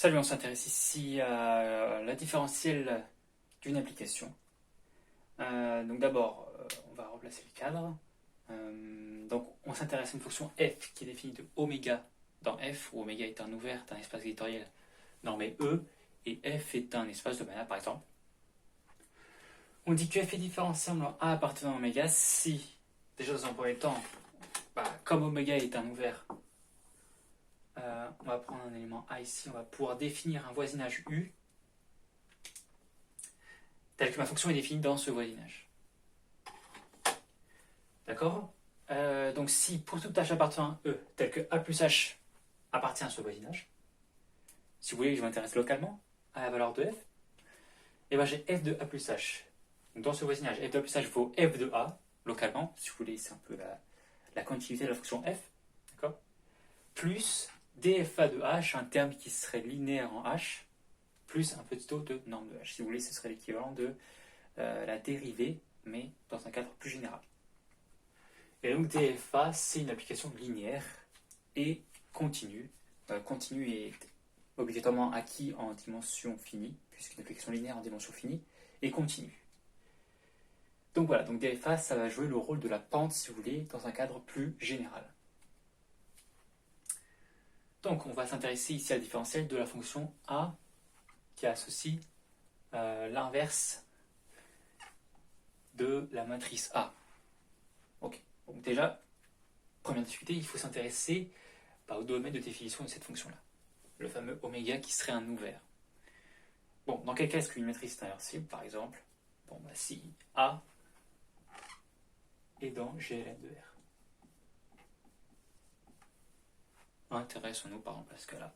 Salut, on s'intéresse ici à la différentielle d'une application. Donc d'abord, on va replacer le cadre. Donc on s'intéresse à une fonction f qui est définie de oméga dans f, où oméga est un ouvert d'un espace vectoriel normé E, et f est un espace de Banach par exemple. On dit que f est différenciable en A appartenant à oméga si, déjà dans un premier temps, comme oméga est un ouvert, on va prendre un élément A ici, on va pouvoir définir un voisinage U tel que ma fonction est définie dans ce voisinage. D'accord. Donc si pour toute h appartenant à E, tel que A plus H appartient à ce voisinage, si vous voulez que je m'intéresse localement à la valeur de f, et ben j'ai f de A plus H. Donc dans ce voisinage, f de A plus H vaut f de A, localement, si vous voulez, c'est un peu la continuité de la fonction f, d'accord, plus dfa de h, un terme qui serait linéaire en h, plus un petit taux de norme de h. Si vous voulez, ce serait l'équivalent de la dérivée, mais dans un cadre plus général. Et donc dfa, c'est une application linéaire et continue. Continue est obligatoirement acquis en dimension finie, puisqu'une application linéaire en dimension finie, et continue. Donc voilà, donc dfa, ça va jouer le rôle de la pente, si vous voulez, dans un cadre plus général. Donc on va s'intéresser ici à la différentielle de la fonction a qui associe l'inverse de la matrice A. Ok, donc déjà, première difficulté, il faut s'intéresser au domaine de définition de cette fonction-là. Le fameux oméga qui serait un ouvert. Bon, dans quel cas est-ce qu'une matrice est inversible, par exemple? Bon, si A est dans GLN de R. Intéressons-nous par exemple à ce cas-là.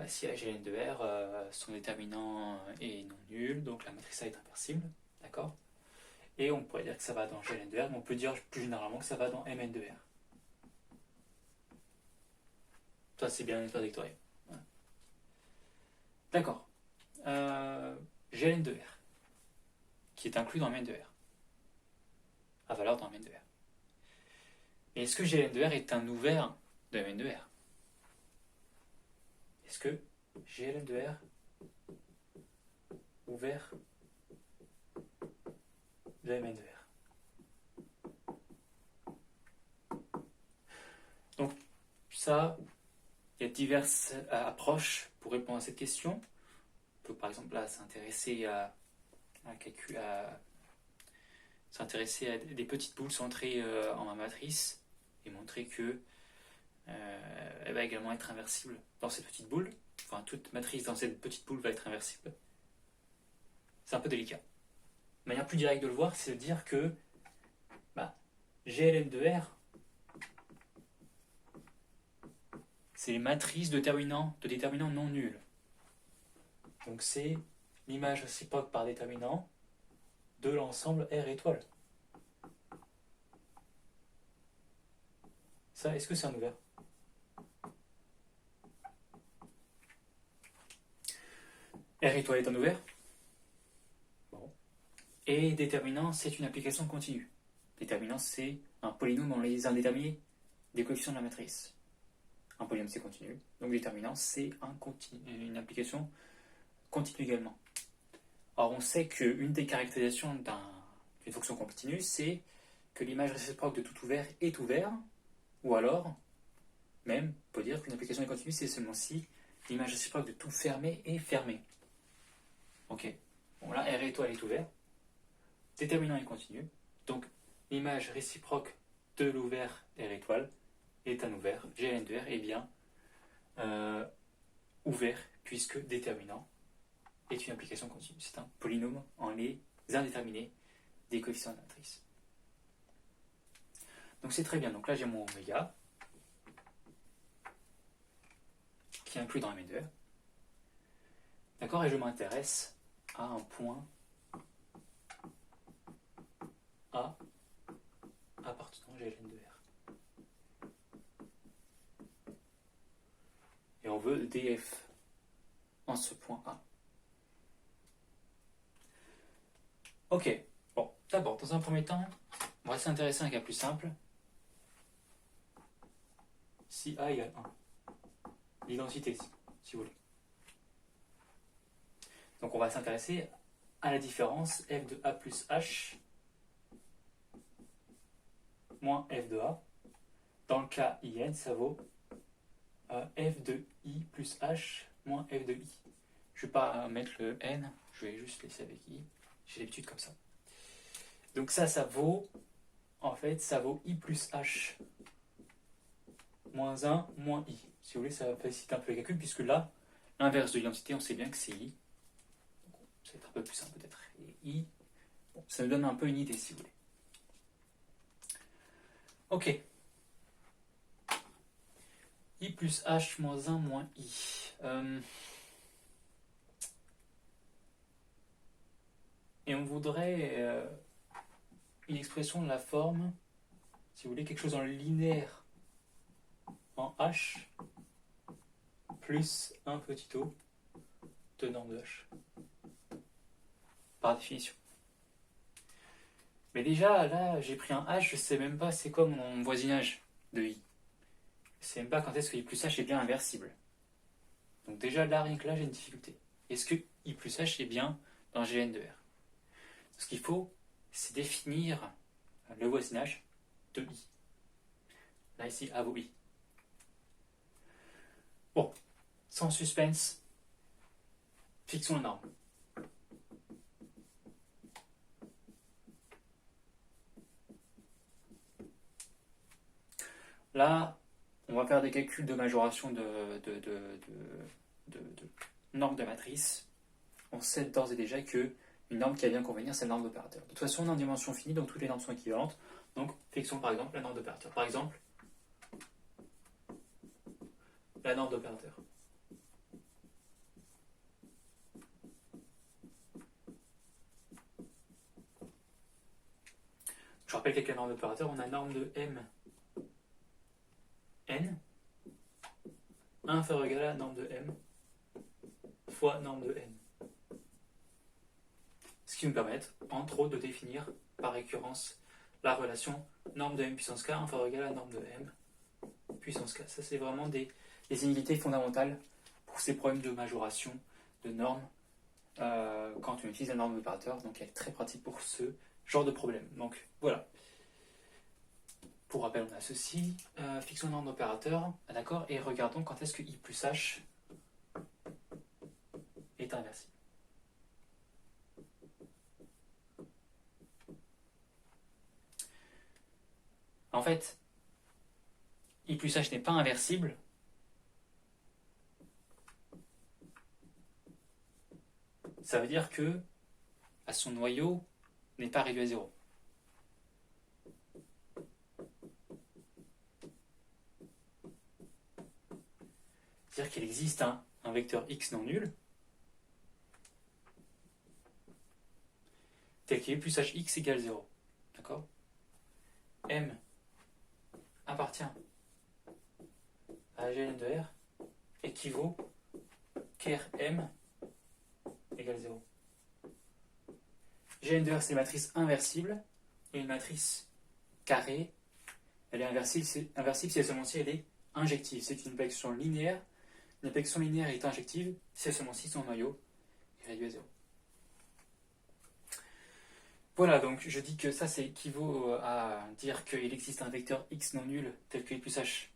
Si A GLN de R, son déterminant est non nul, donc la matrice A est inversible, d'accord? Et on pourrait dire que ça va dans GLN de R, mais on peut dire plus généralement que ça va dans MN de R. Ça, c'est bien l'espace vectoriel. Voilà. D'accord. GLN de R, qui est inclus dans MN de R, à valeur dans MN de R. Et est-ce que GLN de R est un ouvert de MN de R? Est-ce que GLN de R ouvert de MN de R? Donc ça, il y a diverses approches pour répondre à cette question. On peut par exemple là s'intéresser à des petites boules centrées en ma matrice et montrer que elle va également être inversible dans cette petite boule. Enfin, toute matrice dans cette petite boule va être inversible. C'est un peu délicat. Une manière plus directe de le voir, c'est de dire que GLN de R, c'est les matrices de déterminants non nuls. Donc c'est l'image réciproque par déterminant de l'ensemble R étoile. Ça, est-ce que c'est un ouvert? R étoile est un ouvert. Bon. Et déterminant, c'est une application continue. Déterminant, c'est un polynôme en les indéterminés des coefficients de la matrice. Un polynôme, c'est continu. Donc déterminant, c'est une application continue également. Or, on sait qu'une des caractérisations d'une fonction continue, c'est que l'image réciproque de tout ouvert est ouvert, ou alors, même, on peut dire qu'une application est continue, c'est seulement si l'image réciproque de tout fermé est fermé. Ok. Bon, là, R étoile est ouvert. Déterminant est continu. Donc, l'image réciproque de l'ouvert R étoile est un ouvert. GLN de R est bien ouvert, puisque déterminant est une application continue. C'est un polynôme en les indéterminés des coefficients de la matrice. Donc c'est très bien. Donc là j'ai mon oméga qui est inclus dans MN de R. D'accord. Et je m'intéresse à un point A appartenant à GLN de R. Et on veut df en ce point A. Ok, bon, d'abord, dans un premier temps, on va s'intéresser à un cas plus simple. Si A égale 1, l'identité si vous voulez. Donc on va s'intéresser à la différence f de a plus h moins f de a. Dans le cas in, ça vaut f de i plus h moins f de i. Je ne vais pas mettre le n, je vais juste laisser avec i. J'ai l'habitude comme ça. Donc ça vaut, en fait, ça vaut i plus h moins 1 moins i. Si vous voulez, ça facilite un peu le calcul, puisque là, l'inverse de l'identité, on sait bien que c'est i. Ça va être un peu plus simple peut-être. Et i, bon, ça nous donne un peu une idée, si vous voulez. Ok. I plus h moins 1 moins i. Et on voudrait une expression de la forme, si vous voulez, quelque chose en linéaire en h plus un petit o de norme de h. Par définition. Mais déjà, là, j'ai pris un h, je ne sais même pas c'est quoi mon voisinage de i. Je ne sais même pas quand est-ce que i plus h est bien inversible. Donc déjà, là, rien que là, j'ai une difficulté. Est-ce que i plus h est bien dans Gn de r? Ce qu'il faut, c'est définir le voisinage de i. Là, ici, a vaut i. Bon, sans suspense, fixons la norme. Là, on va faire des calculs de majoration de norme de matrice. On sait d'ores et déjà que une norme qui a bien convenir, c'est la norme d'opérateur. De toute façon, on est en dimension finie, donc toutes les normes sont équivalentes. Donc, fixons par exemple la norme d'opérateur. Par exemple, la norme d'opérateur. Je rappelle qu'avec la norme d'opérateur, on a norme de m n inférieur ou égal à la norme de m fois norme de n. Ce qui nous permet, entre autres, de définir par récurrence la relation norme de m puissance k inférieur ou égal à la norme de m puissance k. Ça, c'est vraiment des inégalités fondamentales pour ces problèmes de majoration de normes quand on utilise la norme d'opérateur. Donc, elle est très pratique pour ce genre de problème. Donc, voilà. Pour rappel, on a ceci. Fixons une norme d'opérateur, d'accord, et regardons quand est-ce que i plus h est inversible. En fait, i plus h n'est pas inversible ça veut dire que à son noyau n'est pas réduit à 0. C'est-à-dire qu'il existe un vecteur x non nul tel qu'il est plus hx égale 0. D'accord? M appartient à Gn de R équivaut ker M égale 0. Gn de R, c'est une matrice inversible et une matrice carrée, elle est inversible si elle seulement si elle est injective. C'est une projection linéaire. Une projection linéaire est injective si seulement si son noyau est réduit à 0. Voilà, donc je dis que ça, c'est équivaut à dire qu'il existe un vecteur x non nul tel que i plus h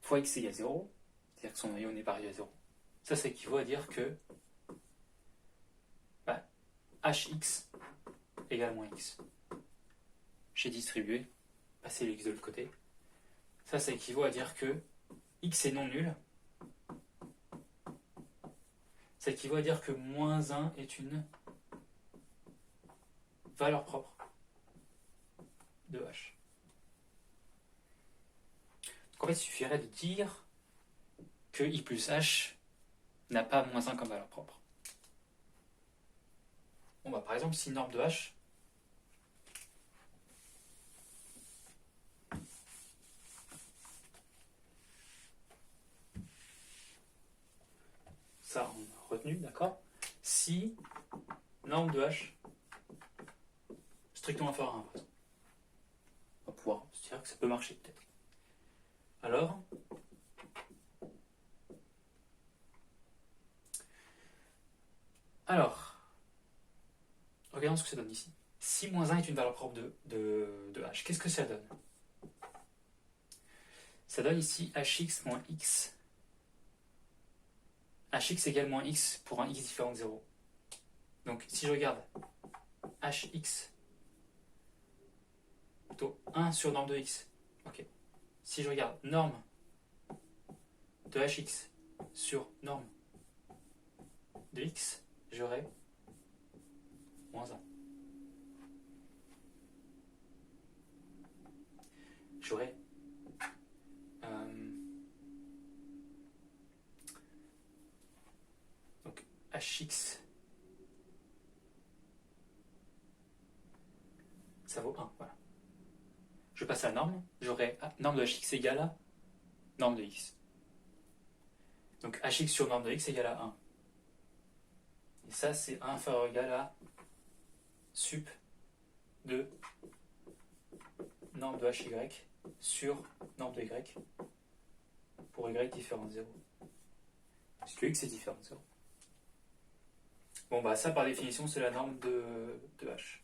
fois x égale 0, c'est-à-dire que son noyau n'est pas réduit à 0. Ça équivaut à dire que hx égale moins x. J'ai distribué, passer le x de l'autre côté. Ça équivaut à dire que x est non nul. Ça équivaut à dire que moins 1 est une valeur propre de h. Donc en fait, il suffirait de dire que i plus h n'a pas moins 1 comme valeur propre. Bon, par exemple, si norme de h ça on a retenu, d'accord? Si norme de h strictement inférieur à 1, on va pouvoir se dire que ça peut marcher peut-être. Alors, Alors, regardons ce que ça donne ici. Si moins 1 est une valeur propre de h, qu'est-ce que ça donne? Ça donne ici hx moins x. Hx égale moins x pour un x différent de 0. Donc si je regarde hx plutôt 1 sur norme de x. Ok. Si je regarde norme de hx sur norme de x, j'aurai moins 1. J'aurai donc hx, ça vaut 1, voilà. Je passe à la norme, j'aurai norme de hx égale à norme de x. Donc hx sur norme de x égale à 1. Et ça, c'est 1 inférieur ou égal à sup de norme de hy sur norme de y pour y différent de 0. Puisque x est différent de 0. Bon, bah ça, par définition, c'est la norme de h.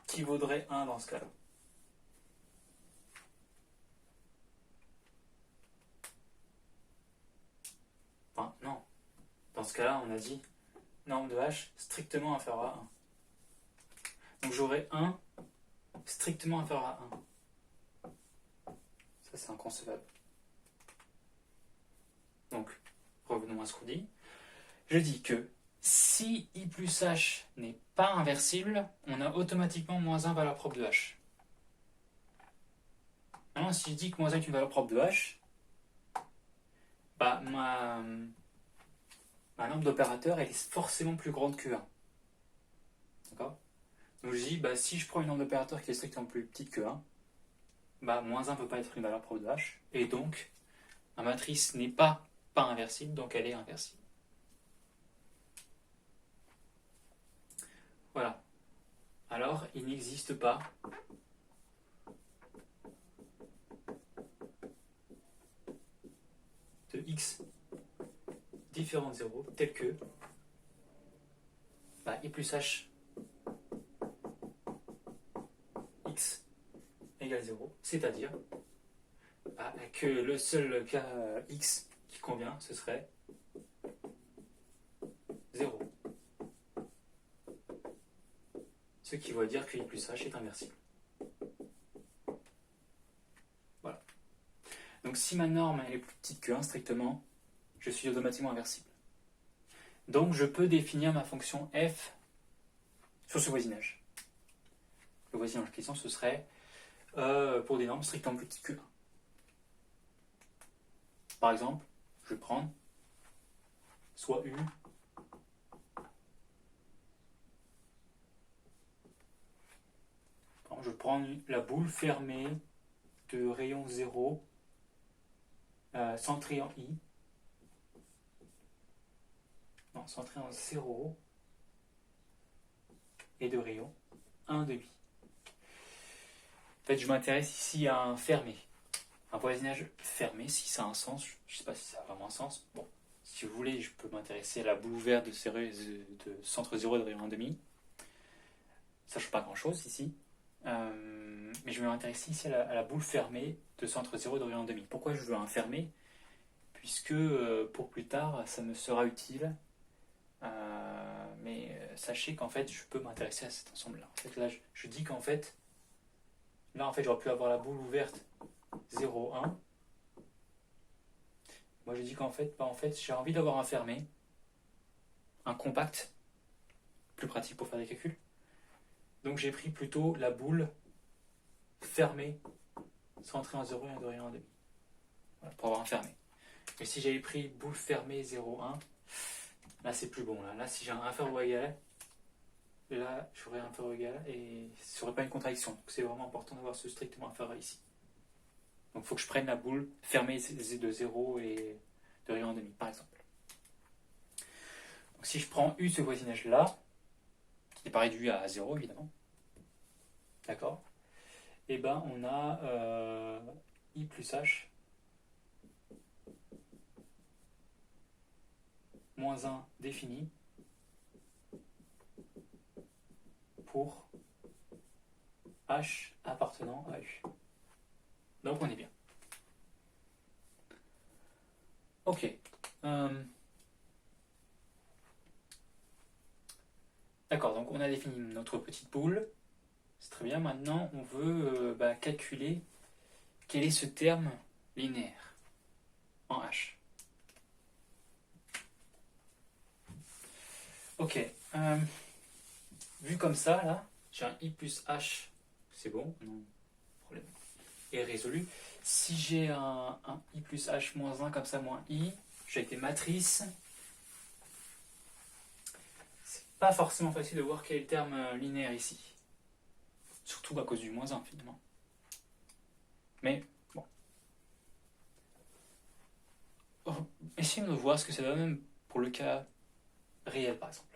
Qui vaudrait 1 dans ce cas-là. Enfin, non. Dans ce cas-là, on a dit norme de h strictement inférieure à 1. Donc j'aurai 1 strictement inférieur à 1. Ça, c'est inconcevable. Donc, revenons à ce qu'on dit. Je dis que si i plus h n'est pas inversible, on a automatiquement moins 1 valeur propre de h. Maintenant, si je dis que moins 1 est une valeur propre de h, bah, ma norme d'opérateur, elle est forcément plus grande que 1. D'accord? Donc je dis, bah, si je prends une norme d'opérateur qui est strictement plus petite que 1, bah, moins 1 ne peut pas être une valeur propre de h, et donc, ma matrice n'est pas inversible, donc elle est inversible. Voilà. Alors, il n'existe pas de x différent de 0 tel que bah, i plus h x égale 0, c'est-à-dire bah, que le seul cas x qui convient, ce serait 0. Ce qui veut dire que i plus h est inversible. Voilà. Donc si ma norme elle est plus petite que 1 strictement, je suis automatiquement inversible. Donc je peux définir ma fonction f sur ce voisinage. Le voisinage en question, ce serait pour des normes strictement plus petites que 1. Par exemple, je vais prendre soit u je prends la boule fermée de rayon 0 centrée en i. Non, centrée en 0 et de rayon 1 demi. En fait, je m'intéresse ici à un fermé. Un voisinage fermé, si ça a un sens. Je ne sais pas si ça a vraiment un sens. Bon, si vous voulez, je peux m'intéresser à la boule ouverte de centre 0 et de rayon 1 demi. Ça ne change pas grand-chose ici. Mais je vais m'intéresser ici à la boule fermée de centre 0 et de rayon 1 demi. Pourquoi je veux un fermé? Puisque pour plus tard, ça me sera utile. Mais sachez qu'en fait, je peux m'intéresser à cet ensemble-là. En fait, là, je dis qu'en fait, là, en fait, j'aurais pu avoir la boule ouverte 0, 1. Moi, je dis qu'en fait, j'ai envie d'avoir un fermé, un compact, plus pratique pour faire des calculs. Donc, j'ai pris plutôt la boule fermée, centrée en 0 et de rayon 1 demi. Voilà, pour avoir un fermé. Mais si j'avais pris boule fermée 0, 1, là, c'est plus bon. Là, si j'ai un inférieur ou égal, là, j'aurais un inférieur ou égal et ce serait pas une contradiction. Donc, c'est vraiment important d'avoir ce strictement inférieur ici. Donc il faut que je prenne la boule fermée de 0 et de rayon 1,5 par exemple. Donc si je prends U ce voisinage là, qui n'est pas réduit à 0 évidemment, d'accord, et ben on a I plus H moins 1 défini pour H appartenant à U. Donc on est bien. Ok. D'accord, donc on a défini notre petite boule. C'est très bien. Maintenant, on veut calculer quel est ce terme linéaire en H. Ok. Vu comme ça, là, j'ai un I plus H. C'est bon, non, le problème est résolu. Si j'ai un I plus H moins 1 comme ça, moins I, j'ai avec des matrices. C'est pas forcément facile de voir quel est le terme linéaire ici. Surtout à cause du moins 1 finalement. Mais bon. Essayons de voir ce que ça donne même pour le cas réel par exemple.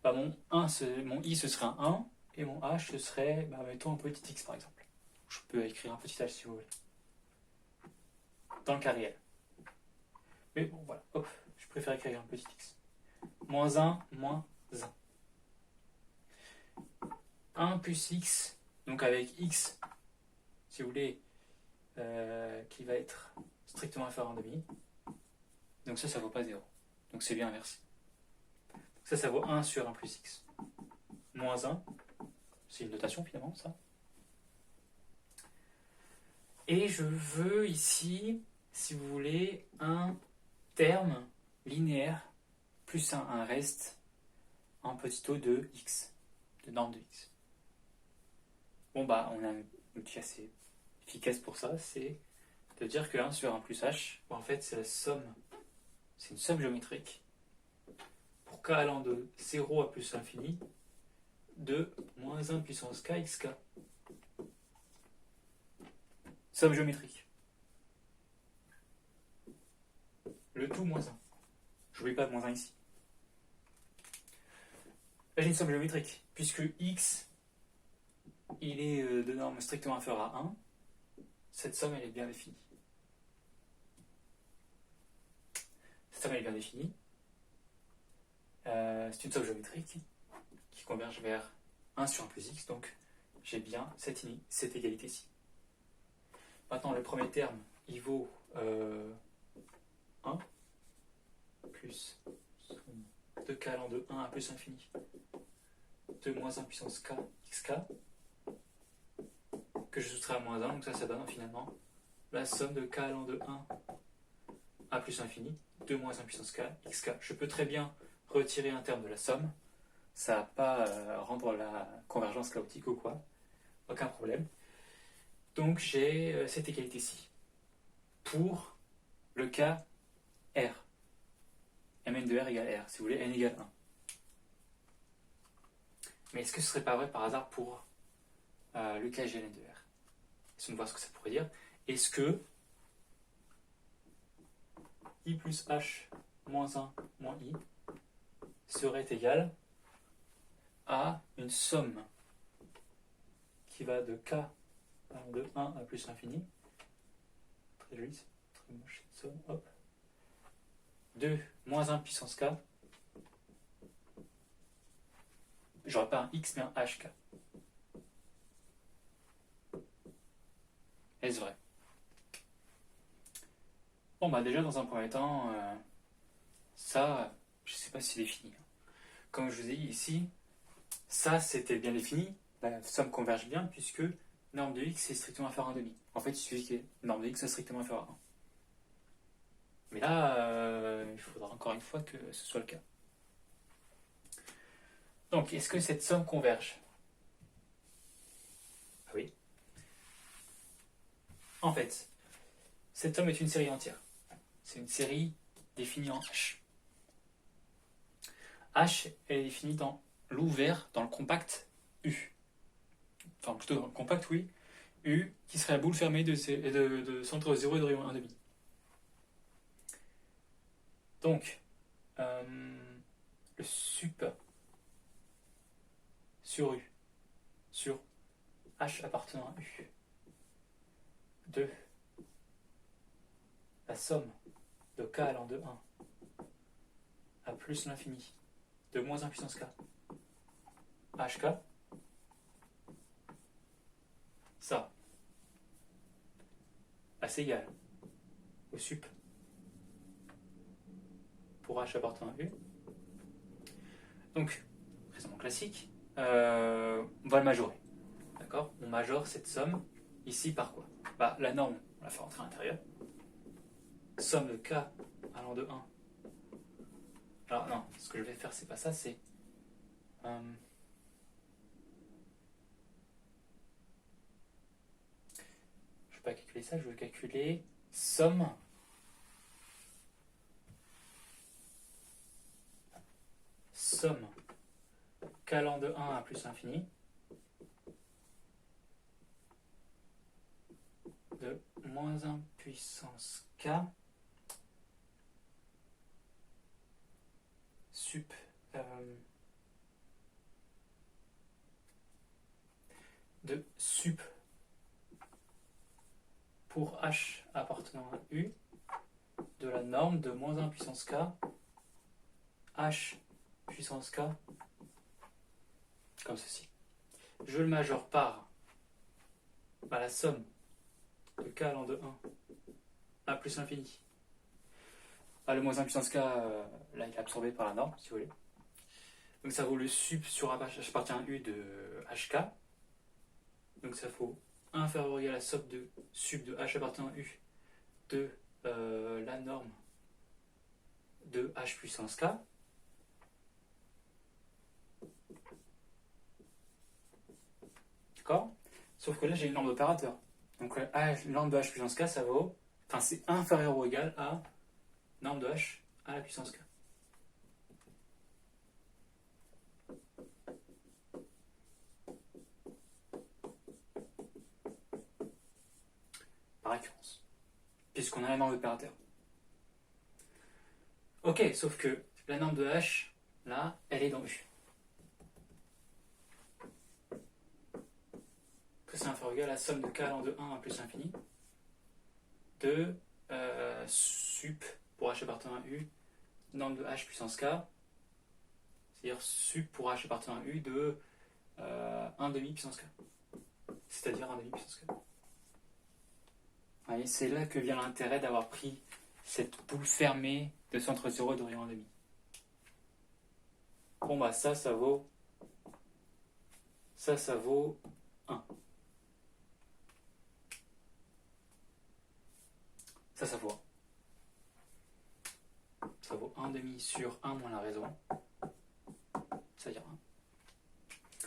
Mon I ce serait un 1 et mon H ce serait, mettons un petit x par exemple. Je peux écrire un petit h si vous voulez. Dans le cas réel. Mais bon voilà, hop, je préfère écrire un petit x. Moins 1, moins 1. 1 plus x, donc avec x, si vous voulez, qui va être strictement inférieur à 1,5. Donc ça vaut pas 0. Donc c'est bien inversé. Ça vaut 1 sur 1 plus x. Moins 1, c'est une notation finalement, ça. Et je veux ici, si vous voulez, un terme linéaire plus un reste en petit o de x, de norme de x. Bon on a un outil assez efficace pour ça, c'est de dire que 1 sur 1 plus h, en fait c'est la somme, c'est une somme géométrique pour k allant de 0 à plus l'infini de moins 1 puissance k xk. Somme géométrique. Le tout moins 1. Je n'oublie pas moins 1 ici. Là j'ai une somme géométrique, puisque x il est de norme strictement inférieure à 1, cette somme elle est bien définie. Cette somme elle est bien définie. C'est une somme géométrique qui converge vers 1 sur 1 plus x, donc j'ai bien cette égalité-ci. Maintenant, le premier terme, il vaut 1 plus 2k allant de 1 à plus infini de moins 1 puissance k xk que je soustrais à moins 1, donc ça donne finalement la somme de k allant de 1 à plus infini de moins 1 puissance k xk. Je peux très bien retirer un terme de la somme, ça va pas rendre la convergence chaotique ou quoi, aucun problème. Donc j'ai cette égalité-ci pour le cas R. Mn de R égale R, si vous voulez, n égale 1. Mais est-ce que ce serait pas vrai par hasard pour le cas GLN de R? Essayons de voir ce que ça pourrait dire. Est-ce que I plus H moins 1 moins I serait égal à une somme qui va de K de 1 à plus l'infini, très joli, c'est très moche cette somme, hop, de moins 1 puissance K, j'aurais pas un X mais un HK. Est-ce vrai? Bon déjà dans un premier temps, ça, je sais pas si c'est défini. Comme je vous ai dit ici, ça c'était bien défini, la somme converge bien puisque norme de x est strictement inférieure à 1,5. En fait, il suffit que norme de x soit strictement inférieure à 1. Mais là, il faudra encore une fois que ce soit le cas. Donc, est-ce que cette somme converge? Ah oui. En fait, cette somme est une série entière. C'est une série définie en H. H, elle est définie dans l'ouvert, dans le compact U. Enfin, plutôt dans le compact, oui. U, qui serait la boule fermée de centre 0 et de rayon 1,5. Donc, le sup sur U, sur H appartenant à U, de la somme de K allant de 1 à plus l'infini de moins 1 puissance k hk, ça, c'est égal au sup pour h appartenant à u. Donc, raisonnement classique, on va le majorer. D'accord? On majore cette somme ici par quoi? Bah, la norme, on la fait rentrer à l'intérieur. Somme de k allant de 1. Alors non, ce que je vais faire, c'est pas ça, c'est... je ne vais pas calculer ça, je vais calculer somme k allant de 1 à plus l'infini de moins 1 puissance k sup de sup pour h appartenant à u de la norme de moins 1 puissance k h puissance k comme ceci. Je le majore par la somme de k allant de 1 à plus l'infini. Le moins 1 puissance k, là il est absorbé par la norme, si vous voulez. Donc ça vaut le sup sur h appartient à u de hk. Donc ça vaut 1 inférieur ou égal à la somme de sup de h appartient à u de la norme de h puissance k. D'accord? Sauf que là j'ai une norme d'opérateur. Donc la norme de h puissance k, ça vaut... Enfin c'est inférieur ou égal à norme de h à la puissance k. Par récurrence. Puisqu'on a la norme d'opérateur. Ok, sauf que la norme de h, là, elle est dans u. Que c'est inférieur ou égal à la somme de k allant de 1 à plus l'infini de sup pour h appartenant à u, norme de h puissance k, c'est-à-dire sup pour h appartenant à u de 1 demi puissance k. C'est-à-dire 1 demi puissance k. Voyez, c'est là que vient l'intérêt d'avoir pris cette boule fermée de centre 0 et d'orient 1 demi. Bon bah ça vaut 1. Ça vaut 1 demi sur 1 moins la raison.